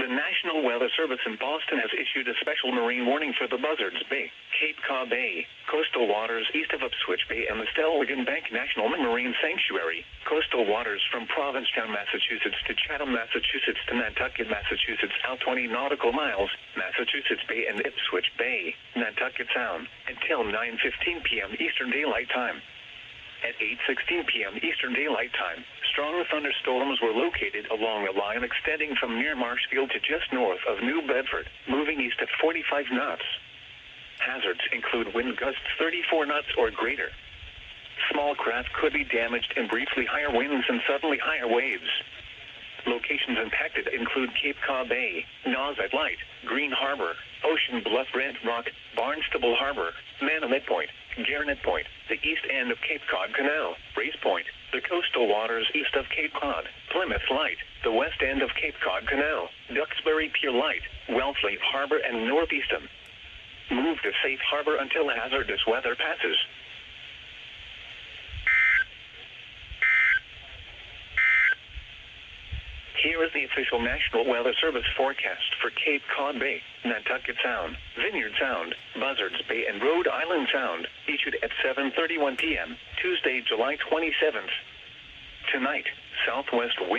The National Weather Service in Boston has issued a special marine warning for the Buzzards Bay, Cape Cod Bay, coastal waters east of Ipswich Bay, and the Stellwagen Bank National Marine Sanctuary, coastal waters from Provincetown, Massachusetts to Chatham, Massachusetts to Nantucket, Massachusetts, out 20 nautical miles, Massachusetts Bay and Ipswich Bay, Nantucket Sound, until 9:15 p.m. Eastern Daylight Time. At 8:16 p.m. Eastern Daylight Time, strong thunderstorms were located along a line extending from near Marshfield to just north of New Bedford, moving east at 45 knots. Hazards include wind gusts 34 knots or greater. Small craft could be damaged in briefly higher winds and suddenly higher waves. Locations impacted include Cape Cod Bay, Nauset Light, Green Harbor, Ocean Bluff, Red Rock, Barnstable Harbor, Manomet Point, Garnet Point, the east end of Cape Cod Canal, Race Point, the coastal waters east of Cape Cod, Plymouth Light, the west end of Cape Cod Canal, Duxbury Pier Light, Wellfleet Harbor, and Northeastern. Move to safe harbor until hazardous weather passes. Here is the official National Weather Service forecast for Cape Cod Bay, Nantucket Sound, Vineyard Sound, Buzzards Bay, and Rhode Island Sound, issued at 7:31 p.m., Tuesday, July 27th. Tonight, southwest winds